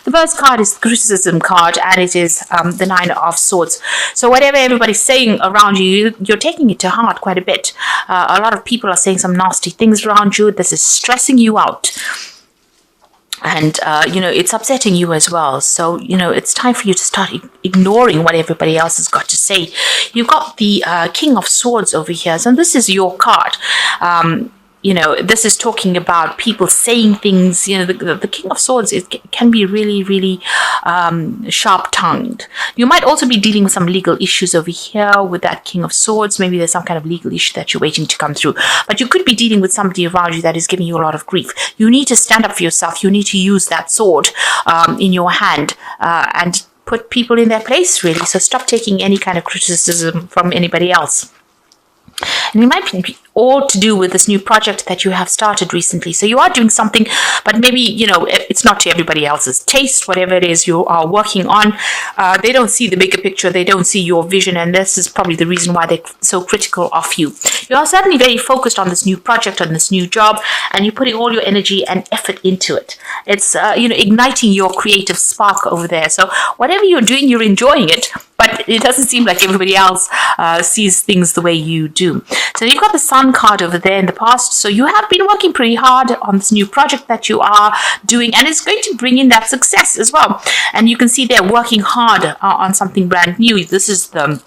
The first card is the criticism card, and it is the Nine of Swords. So whatever everybody's saying around you, you're taking it to heart quite a bit. A lot of people are saying some nasty things around you. This is stressing you out. And, it's upsetting you as well. So, it's time for you to start ignoring what everybody else has got to say. You've got the King of Swords over here. So this is your card. This is talking about people saying things. The King of Swords can be really, really sharp-tongued. You might also be dealing with some legal issues over here with that King of Swords. Maybe there's some kind of legal issue that you're waiting to come through. But you could be dealing with somebody around you that is giving you a lot of grief. You need to stand up for yourself. You need to use that sword in your hand and put people in their place, really. So stop taking any kind of criticism from anybody else. And it might be all to do with this new project that you have started recently. So you are doing something, but maybe, it's not to everybody else's taste, whatever it is you are working on. They don't see the bigger picture. They don't see your vision. And this is probably the reason why they're so critical of you. You are certainly very focused on this new project, on this new job, and you're putting all your energy and effort into it. It's, igniting your creative spark over there. So whatever you're doing, you're enjoying it. But it doesn't seem like everybody else sees things the way you do. So you've got the Sun card over there in the past. So you have been working pretty hard on this new project that you are doing, and it's going to bring in that success as well. And you can see they're working hard on something brand new. This is the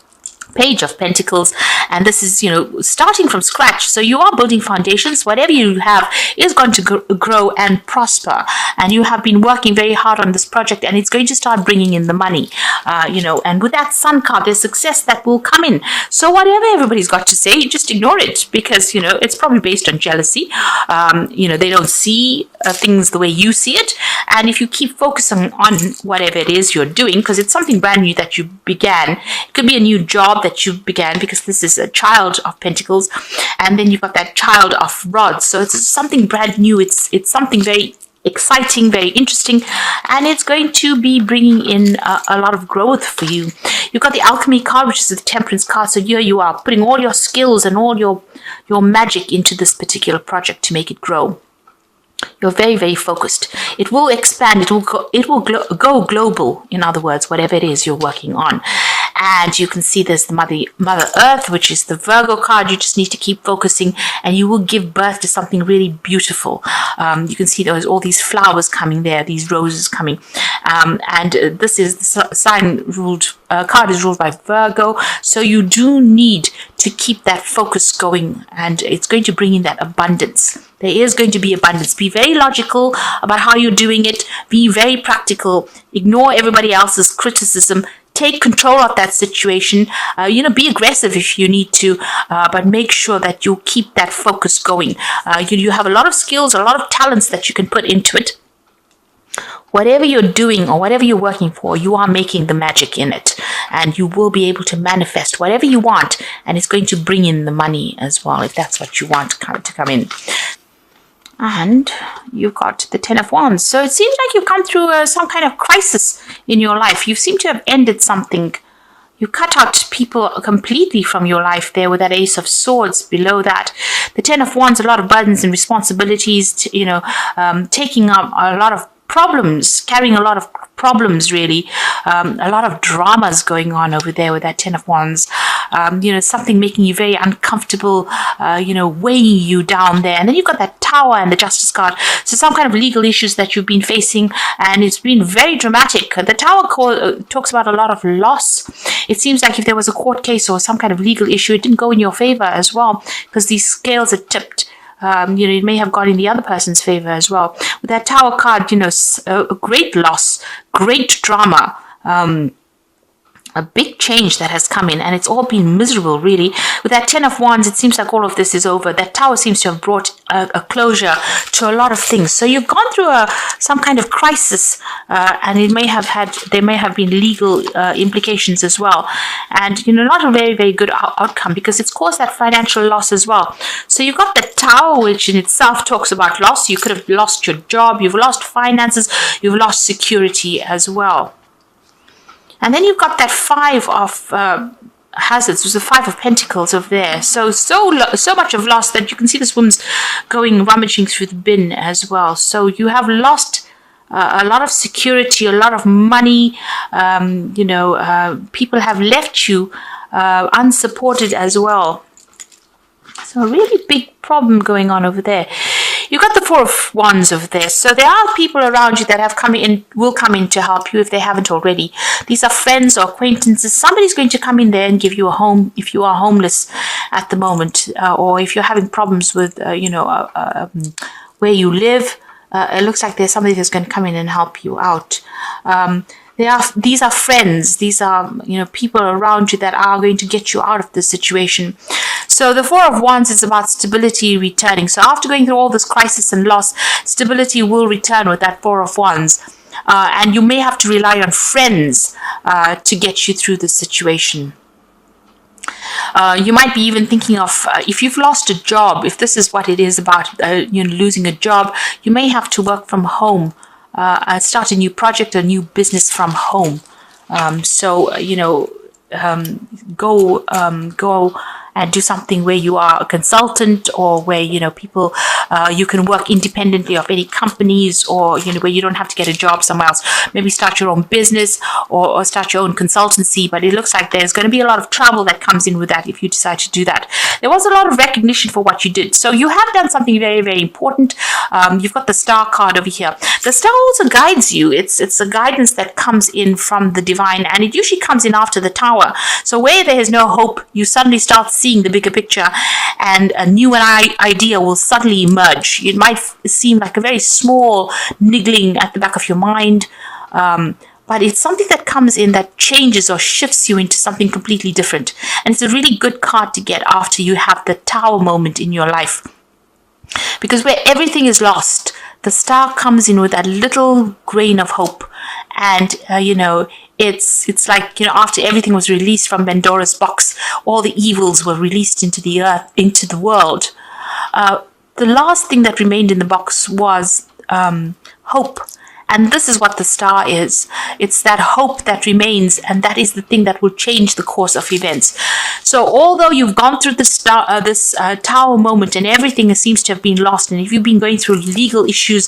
Page of Pentacles, and this is starting from scratch. So you are building foundations. Whatever you have is going to grow and prosper, and you have been working very hard on this project, and it's going to start bringing in the money. And with that Sun card, there's success that will come in. So whatever everybody's got to say, just ignore it, because it's probably based on jealousy. They don't see things the way you see it, and if you keep focusing on whatever it is you're doing, because it's something brand new that you began, it could be a new job that you began, because this is a Child of Pentacles, and then you've got that Child of Rods. So it's something brand new. It's something very exciting, very interesting, and it's going to be bringing in a lot of growth for you. You've got the Alchemy card, which is the Temperance card. So here you are putting all your skills and all your magic into this particular project to make it grow. You're very, very focused. It will expand. It will go global. In other words, whatever it is you're working on. And you can see there's the Mother Earth, which is the Virgo card. You just need to keep focusing, and you will give birth to something really beautiful. You can see there's all these flowers coming there, these roses coming. And this is the sign ruled. Card is ruled by Virgo, so you do need to keep that focus going, and it's going to bring in that abundance. There is going to be abundance. Be very logical about how you're doing it. Be very practical. Ignore everybody else's criticism. Take control of that situation. Be aggressive if you need to, but make sure that you keep that focus going. You have a lot of skills, a lot of talents that you can put into it. Whatever you're doing or whatever you're working for, you are making the magic in it, and you will be able to manifest whatever you want, and it's going to bring in the money as well, if that's what you want to come in. And you've got the Ten of Wands. So it seems like you've come through some kind of crisis in your life. You seem to have ended something. You cut out people completely from your life there with that Ace of Swords below that. The Ten of Wands, a lot of burdens and responsibilities, taking up a lot of problems, carrying a lot of problems, really. A lot of dramas going on over there with that Ten of Wands. Something making you very uncomfortable, weighing you down there. And then you've got that Tower and the Justice card. So some kind of legal issues that you've been facing, and it's been very dramatic. The Tower talks about a lot of loss. It seems like if there was a court case or some kind of legal issue, it didn't go in your favor as well, because these scales are tipped. It may have gone in the other person's favor as well. With that Tower card, a great loss, great drama, a big change that has come in, and it's all been miserable, really. With that Ten of Wands, it seems like all of this is over. That Tower seems to have brought a closure to a lot of things. So you've gone through some kind of crisis, and there may have been legal implications as well, and not a very, very good outcome, because it's caused that financial loss as well. So you've got the Tower, which in itself talks about loss. You could have lost your job, you've lost finances, you've lost security as well. And then you've got that Five of Hazards, was the Five of Pentacles over there. So much of loss that you can see this woman's rummaging through the bin as well. So you have lost a lot of security, a lot of money. People have left you unsupported as well. So a really big problem going on over there. You've got the Four of Wands over there. So there are people around you that have come in, will come in to help you if they haven't already. These are friends or acquaintances. Somebody's going to come in there and give you a home if you are homeless at the moment, or if you're having problems with, where you live. It looks like there's somebody that's going to come in and help you out. These are friends. These are, people around you that are going to get you out of this situation. So the Four of Wands is about stability returning. So after going through all this crisis and loss, stability will return with that Four of Wands. And you may have to rely on friends to get you through this situation. You might be even thinking of, if you've lost a job, if this is what it is about, losing a job, you may have to work from home. Start a new project, a new business from home. Go and do something where you are a consultant, or where people you can work independently of any companies, or where you don't have to get a job somewhere else. Maybe start your own business, or start your own consultancy. But it looks like there's going to be a lot of trouble that comes in with that if you decide to do that. There was a lot of recognition for what you did, so you have done something very, very important. You've got the Star card over here. The Star also guides you. It's a guidance that comes in from the divine, and it usually comes in after the Tower. So where there is no hope, you suddenly start seeing the bigger picture, and a new idea will suddenly emerge. It might seem like a very small niggling at the back of your mind, but it's something that comes in that changes or shifts you into something completely different. And it's a really good card to get after you have the Tower moment in your life. Because where everything is lost, the Star comes in with that little grain of hope. And, it's like, after everything was released from Pandora's box, all the evils were released into the earth, into the world. The last thing that remained in the box was hope. And this is what the Star is. It's that hope that remains, and that is the thing that will change the course of events. So although you've gone through this Tower moment, and everything seems to have been lost, and if you've been going through legal issues,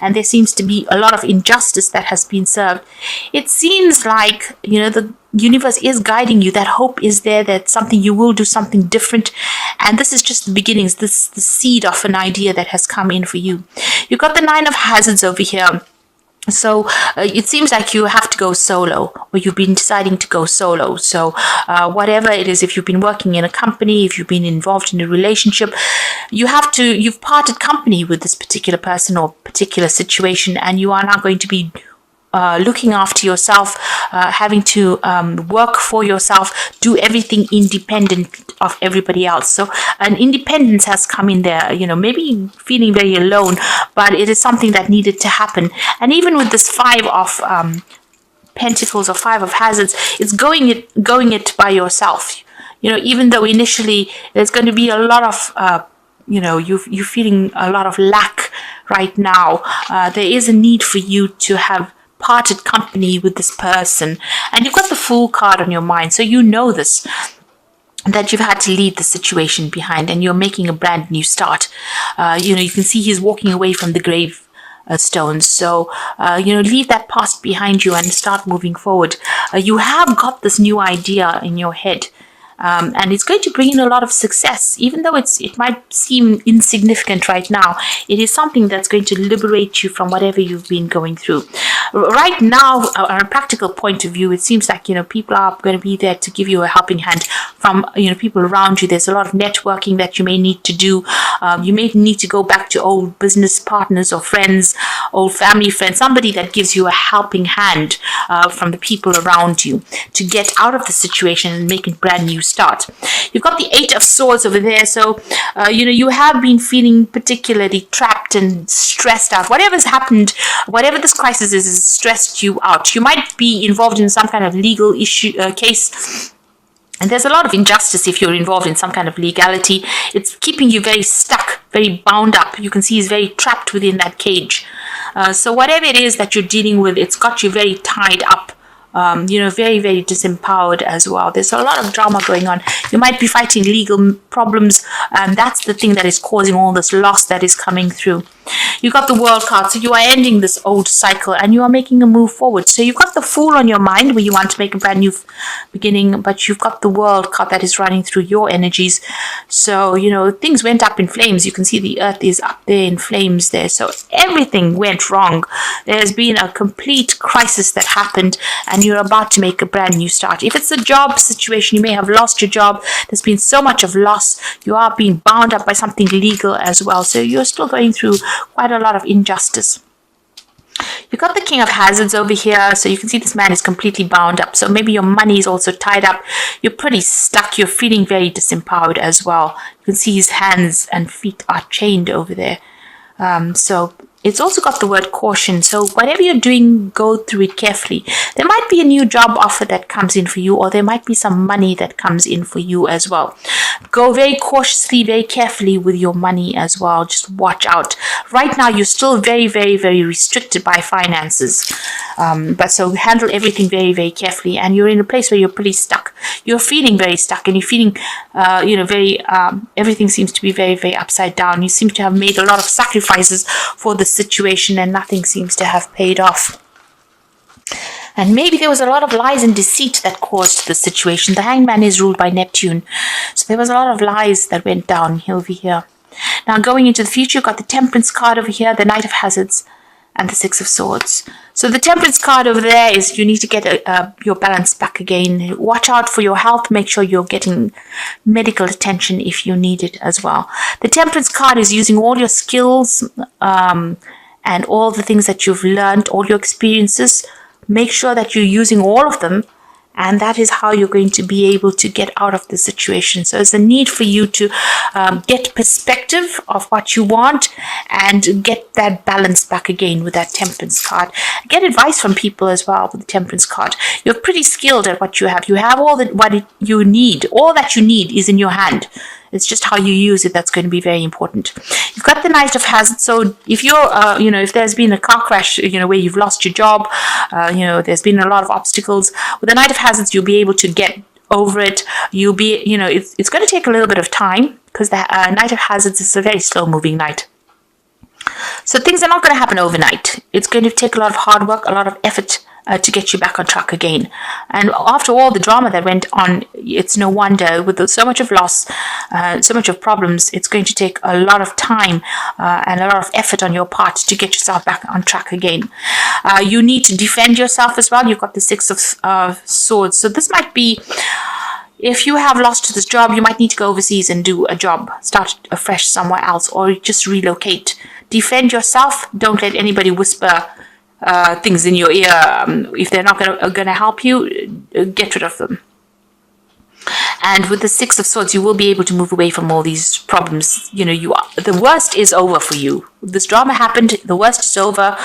and there seems to be a lot of injustice that has been served, it seems like, the universe is guiding you. That hope is there, that something, you will do something different. And this is just the beginnings, the seed of an idea that has come in for you. You've got the Nine of Hazards over here. So it seems like you have to go solo, or you've been deciding to go solo. So whatever it is, if you've been working in a company, if you've been involved in a relationship, you've parted company with this particular person or particular situation, and you are now going to be looking after yourself, having to work for yourself, do everything independent of everybody else. So an independence has come in there, maybe feeling very alone, but it is something that needed to happen. And even with this Five of Pentacles or Five of Hazards, it's going it by yourself. Even though initially there's going to be a lot of you're feeling a lot of lack right now. There is a need for you to have parted company with this person, and you've got the Fool card on your mind, so you know this, that you've had to leave the situation behind, and you're making a brand new start. You can see he's walking away from the grave stones. So leave that past behind you and start moving forward. You have got this new idea in your head, and it's going to bring in a lot of success. Even though it might seem insignificant right now, it is something that's going to liberate you from whatever you've been going through. Right now, on a practical point of view, it seems like people are going to be there to give you a helping hand from people around you. There's a lot of networking that you may need to do. You may need to go back to old business partners or friends, old family friends, somebody that gives you a helping hand from the people around you to get out of the situation and make a brand new start. You've got the Eight of Swords over there, so you have been feeling particularly trapped and stressed out. Whatever's happened, whatever this crisis is, has stressed you out. You might be involved in some kind of legal issue case, and there's a lot of injustice if you're involved in some kind of legality. It's keeping you very stuck, very bound up. You can see he's very trapped within that cage. So whatever it is that you're dealing with, it's got you very tied up. Very, very disempowered as well. There's a lot of drama going on. You might be fighting legal problems, and that's the thing that is causing all this loss that is coming through. You got the World card, so you are ending this old cycle and you are making a move forward. So you've got the Fool on your mind where you want to make a brand new beginning, but you've got the World card that is running through your energies. So, things went up in flames. You can see the earth is up there in flames there. So everything went wrong. There's been a complete crisis that happened and you're about to make a brand new start. If it's a job situation, you may have lost your job. There's been so much of loss. You are being bound up by something legal as well. So you're still going through quite a lot of injustice. You've got the King of Hazards over here, so you can see this man is completely bound up. So maybe your money is also tied up. You're pretty stuck. You're feeling very disempowered as well. You can see his hands and feet are chained over there. So it's also got the word caution. So whatever you're doing, go through it carefully. There might be a new job offer that comes in for you, or there might be some money that comes in for you as well. Go very cautiously, very carefully with your money as well. Just watch out. Right now, you're still very, very, very restricted by finances. But so handle everything very, very carefully. And you're in a place where you're pretty stuck. You're feeling very stuck and you're feeling, very, everything seems to be very, very upside down. You seem to have made a lot of sacrifices for the situation and nothing seems to have paid off. And maybe there was a lot of lies and deceit that caused the situation. The Hanged Man is ruled by Neptune. So there was a lot of lies that went down over here. Now going into the future, you've got the Temperance card over here, the Knight of Hazards, and the Six of Swords. So the Temperance card over there is you need to get your balance back again. Watch out for your health. Make sure you're getting medical attention if you need it as well. The Temperance card is using all your skills and all the things that you've learned, all your experiences. Make sure that you're using all of them, and that is how you're going to be able to get out of the situation. So there's a need for you to get perspective of what you want and get that balance back again with that Temperance card. Get advice from people as well with the Temperance card. You're pretty skilled at what you have. You have what you need. All that you need is in your hand. It's just how you use it that's going to be very important. You've got the Knight of Hazards. So if you're, if there's been a car crash, where you've lost your job, there's been a lot of obstacles. With the Knight of Hazards, you'll be able to get over it. You'll be, it's going to take a little bit of time because the Knight of Hazards is a very slow-moving knight. So things are not going to happen overnight. It's going to take a lot of hard work, a lot of effort to get you back on track again. And after all the drama that went on, it's no wonder with so much of loss, so much of problems, it's going to take a lot of time and a lot of effort on your part to get yourself back on track again. You need to defend yourself as well. You've got the Six of Swords. So this might be, if you have lost this job, you might need to go overseas and do a job, start afresh somewhere else, or just relocate. Defend yourself. Don't let anybody whisper things in your ear. If they're not going to help you, get rid of them. And with the Six of Swords, you will be able to move away from all these problems. The worst is over for you. This drama happened. The worst is over.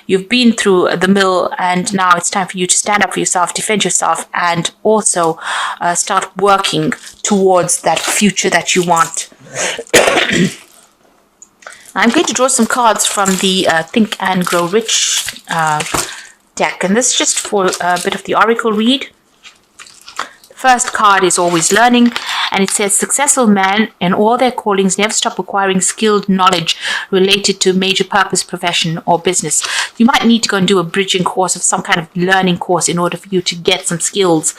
You've been through the mill, and now it's time for you to stand up for yourself, defend yourself, and also start working towards that future that you want. I'm going to draw some cards from the Think and Grow Rich deck, and this is just for a bit of the oracle read. The first card is Always Learning, and it says, successful men in all their callings never stop acquiring skilled knowledge related to a major purpose, profession, or business. You might need to go and do a bridging course of some kind of learning course in order for you to get some skills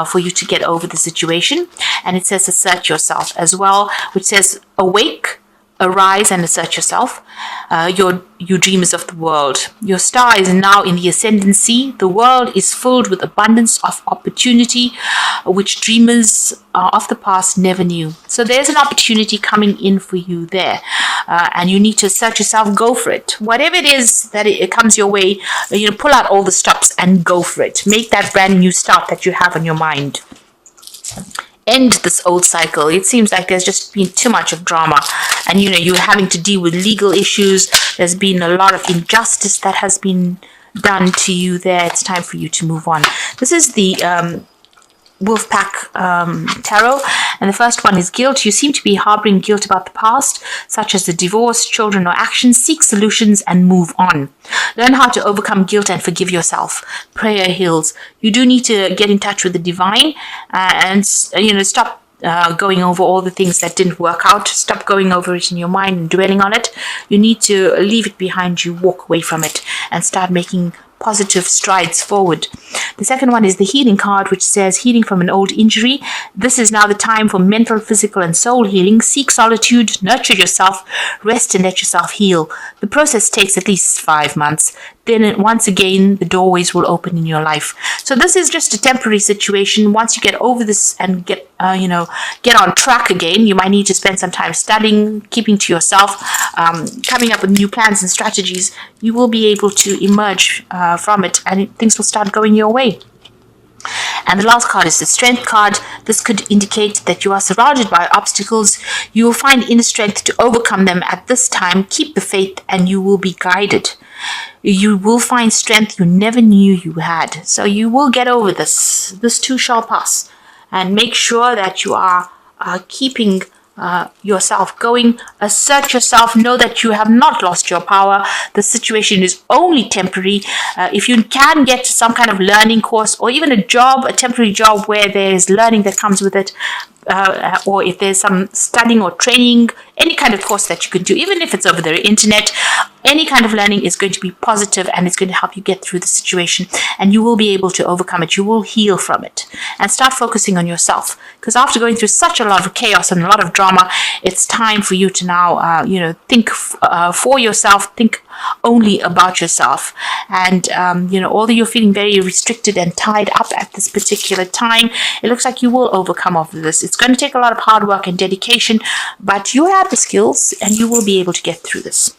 for you to get over the situation. And it says assert yourself as well, which says awake, arise and assert yourself. You dreamers of the world. Your star is now in the ascendancy. The world is filled with abundance of opportunity, which dreamers of the past never knew. So there's an opportunity coming in for you there. And you need to assert yourself, go for it. Whatever it is that it comes your way, pull out all the stops and go for it. Make that brand new start that you have on your mind. End this old cycle. It seems like there's just been too much of drama, and you're having to deal with legal issues. There's been a lot of injustice that has been done to you there. It's time for you to move on. This is the Wolfpack Tarot, and the first one is guilt. You seem to be harboring guilt about the past, such as the divorce, children, or actions. Seek solutions and move on. Learn how to overcome guilt and forgive yourself. Prayer heals. You do need to get in touch with the divine and stop going over all the things that didn't work out. Stop going over it in your mind and dwelling on it. You need to leave it behind you, walk away from it, and start making positive strides forward. The second one is the healing card, which says healing from an old injury. This is now the time for mental, physical, and soul healing. Seek solitude, nurture yourself, rest, and let yourself heal. The process takes at least 5 months. Then once again, the doorways will open in your life. So this is just a temporary situation. Once you get over this and get on track again, you might need to spend some time studying, keeping to yourself, coming up with new plans and strategies. You will be able to emerge from it, and things will start going your way. And the last card is the strength card. This could indicate that you are surrounded by obstacles. You will find inner strength to overcome them at this time. Keep the faith and you will be guided. You will find strength you never knew you had. So you will get over this. This too shall pass. And make sure that you are keeping yourself going. Assert yourself. Know that you have not lost your power. The situation is only temporary. If you can get some kind of learning course or even a job, a temporary job where there is learning that comes with it, or if there's some studying or training, any kind of course that you can do, even if it's over the internet, any kind of learning is going to be positive and it's going to help you get through the situation, and you will be able to overcome it. You will heal from it and start focusing on yourself, because after going through such a lot of chaos and a lot of drama, it's time for you to now think for yourself, think only about yourself. And although you're feeling very restricted and tied up at this particular time, it looks like you will overcome all of this. It's going to take a lot of hard work and dedication, but you have the skills and you will be able to get through this.